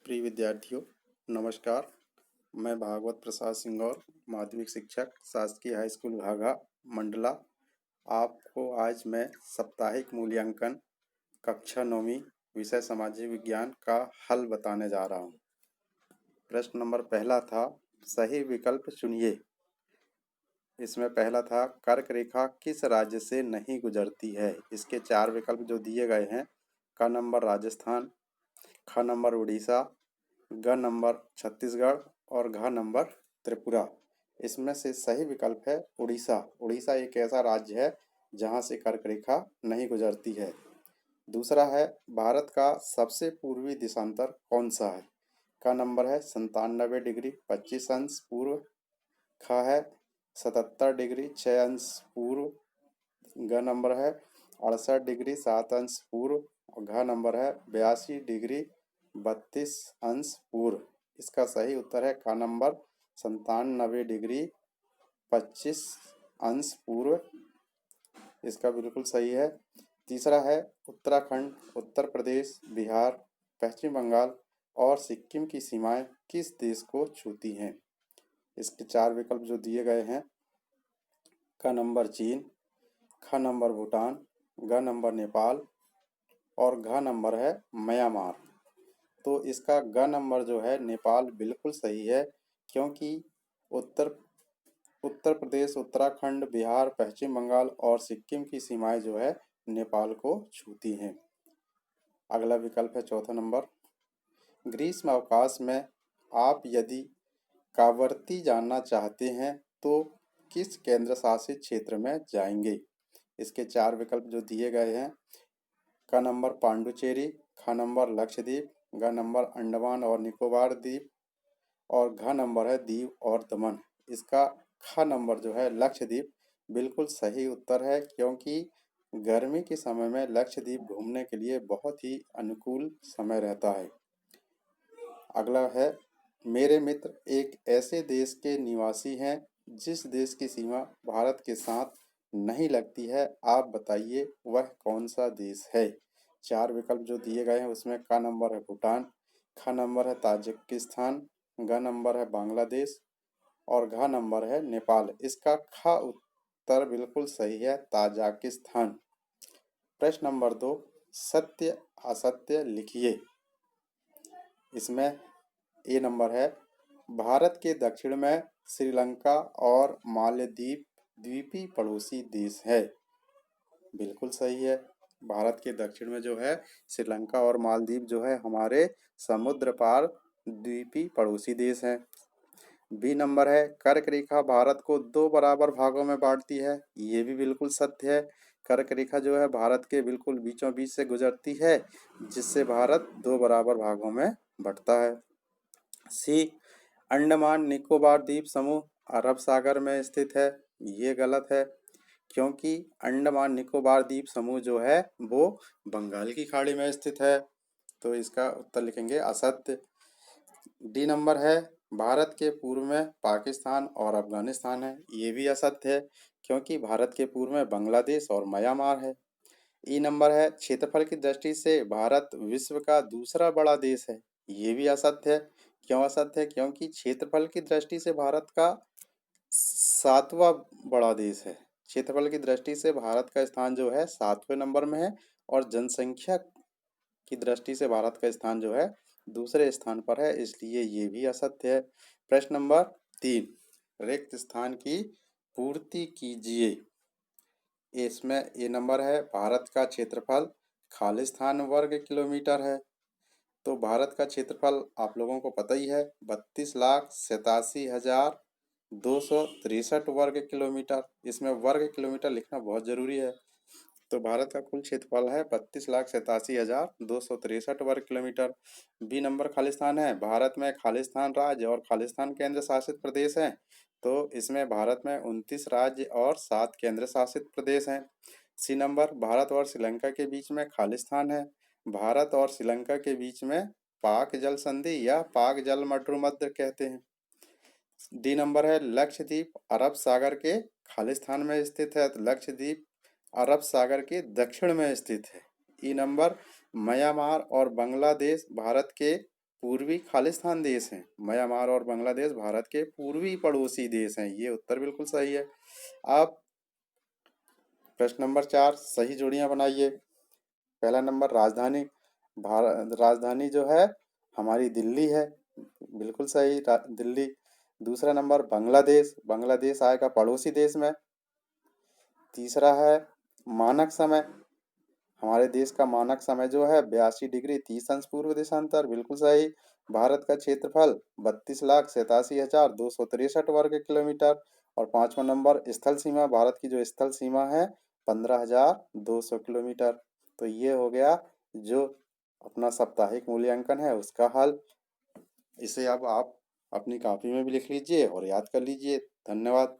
प्रिय विद्यार्थियों, नमस्कार। मैं भागवत प्रसाद सिंह और माध्यमिक शिक्षक शासकीय हाई स्कूल घाघा मंडला। आपको आज मैं साप्ताहिक मूल्यांकन कक्षा 9वीं विषय सामाजिक विज्ञान का हल बताने जा रहा हूँ। प्रश्न नंबर पहला था, सही विकल्प चुनिए। इसमें पहला था, कर्क रेखा किस राज्य से नहीं गुजरती है। इसके 4 विकल्प जो दिए गए हैं, क नंबर राजस्थान, ख नंबर उड़ीसा, ग नंबर छत्तीसगढ़ और घ नंबर त्रिपुरा। इसमें से सही विकल्प है उड़ीसा। उड़ीसा एक ऐसा राज्य है जहां से कर्क रेखा नहीं गुजरती है। दूसरा है, भारत का सबसे पूर्वी देशांतर कौन सा है। का नंबर है 97 डिग्री 25 अंश पूर्व, ख है 77 डिग्री 6 अंश पूर्व, ग नंबर है 68 डिग्री 7 अंश पूर्व और घ नंबर है 82 डिग्री 32 अंश पूर्व। इसका सही उत्तर है क नंबर 97 डिग्री 25 अंश पूर्व। इसका बिल्कुल सही है। तीसरा है, उत्तराखंड, उत्तर प्रदेश, बिहार, पश्चिम बंगाल और सिक्किम की सीमाएं किस देश को छूती हैं। इसके 4 विकल्प जो दिए गए हैं, क नंबर चीन, ख नंबर भूटान, ग नंबर नेपाल और घ नंबर है म्यांमार। तो इसका ग नंबर जो है नेपाल बिल्कुल सही है, क्योंकि उत्तर प्रदेश, उत्तराखंड, बिहार, पश्चिम बंगाल और सिक्किम की सीमाएं जो है नेपाल को छूती हैं। अगला विकल्प है चौथा नंबर, ग्रीष्म अवकाश में आप यदि कावरती जानना चाहते हैं तो किस केंद्र शासित क्षेत्र में जाएंगे। इसके 4 विकल्प जो दिए गए हैं, क नंबर पांडुचेरी, ख नंबर लक्षद्वीप, ग नंबर अंडमान और निकोबार द्वीप और घ नंबर है दीव और दमन। इसका ख नंबर जो है लक्षद्वीप बिल्कुल सही उत्तर है, क्योंकि गर्मी के समय में लक्षद्वीप घूमने के लिए बहुत ही अनुकूल समय रहता है। अगला है, मेरे मित्र एक ऐसे देश के निवासी हैं जिस देश की सीमा भारत के साथ नहीं लगती है, आप बताइए वह कौन सा देश है। 4 विकल्प जो दिए गए हैं उसमें क नंबर है भूटान, ख नंबर है ताजिकिस्तान, ग नंबर है बांग्लादेश और घ नंबर है नेपाल। इसका ख उत्तर बिल्कुल सही है, ताजिकिस्तान। प्रश्न नंबर 2, सत्य असत्य लिखिए। इसमें ए नंबर है, भारत के दक्षिण में श्रीलंका और मालदीव द्वीपी पड़ोसी देश है। बिल्कुल सही है, भारत के दक्षिण में जो है श्रीलंका और मालदीव जो है हमारे समुद्र पार द्वीपी पड़ोसी देश हैं। बी नंबर है, कर्क रेखा भारत को 2 बराबर भागों में बांटती है। ये भी बिल्कुल सत्य है, कर्क रेखा जो है भारत के बिल्कुल बीचों बीच से गुजरती है, जिससे भारत 2 बराबर भागों में बंटता है। सी, अंडमान निकोबार द्वीप समूह अरब सागर में स्थित है। ये गलत है, क्योंकि अंडमान निकोबार द्वीप समूह जो है वो बंगाल की खाड़ी में स्थित है। तो इसका उत्तर लिखेंगे असत्य। डी नंबर है, भारत के पूर्व में पाकिस्तान और अफगानिस्तान है। ये भी असत्य है, क्योंकि भारत के पूर्व में बांग्लादेश और म्यांमार है। ई नंबर है, क्षेत्रफल की दृष्टि से भारत विश्व का दूसरा बड़ा देश है। ये भी असत्य है। क्यों असत्य है? क्योंकि क्षेत्रफल की दृष्टि से भारत का 7वां बड़ा देश है। क्षेत्रफल की दृष्टि से भारत का स्थान जो है 7वें नंबर में है और जनसंख्या की दृष्टि से भारत का स्थान जो है दूसरे स्थान पर है, इसलिए ये भी असत्य है। प्रश्न नंबर 3, रिक्त स्थान की पूर्ति कीजिए। इसमें ए नंबर है, भारत का क्षेत्रफल खालिस्तान वर्ग किलोमीटर है। तो भारत का क्षेत्रफल आप लोगों को पता ही है, 32,87,263 वर्ग किलोमीटर। इसमें वर्ग किलोमीटर लिखना बहुत जरूरी है। तो भारत का कुल क्षेत्रफल है 32,87,263 वर्ग किलोमीटर। बी नंबर खालिस्तान है, भारत में खालिस्तान राज्य और खालिस्तान केंद्र शासित प्रदेश हैं। तो इसमें भारत में 29 राज्य और 7 केंद्र शासित प्रदेश हैं। सी नंबर, भारत और श्रीलंका के बीच में खालिस्तान है। भारत और श्रीलंका के बीच में पाक जल संधि या पाक जल मध्य कहते हैं। डी नंबर है, लक्षद्वीप अरब सागर के खालिस्तान में स्थित है। तो लक्षद्वीप अरब सागर के दक्षिण में स्थित है। ई नंबर, म्यांमार और बांग्लादेश भारत के पूर्वी खालिस्तान देश हैं। म्यांमार और बांग्लादेश भारत के पूर्वी पड़ोसी देश हैं। ये उत्तर बिल्कुल सही है। आप प्रश्न नंबर 4 सही जोड़ियां बनाइए। पहला नंबर राजधानी, भारत राजधानी जो है हमारी दिल्ली है, बिल्कुल सही दिल्ली। दूसरा नंबर बांग्लादेश, बांग्लादेश आएगा पड़ोसी देश में। तीसरा है मानक समय, हमारे देश का मानक समय जो है 82 डिग्री 30 अंश पूर्व देशांतर, बिल्कुल सही। भारत का क्षेत्रफल 32,87,263 वर्ग किलोमीटर। और पांचवा नंबर स्थल सीमा, भारत की जो स्थल सीमा है 15,200 किलोमीटर। तो ये हो गया जो अपना साप्ताहिक मूल्यांकन है उसका हल। इसे अब आप अपनी कॉपी में भी लिख लीजिए और याद कर लीजिए। धन्यवाद।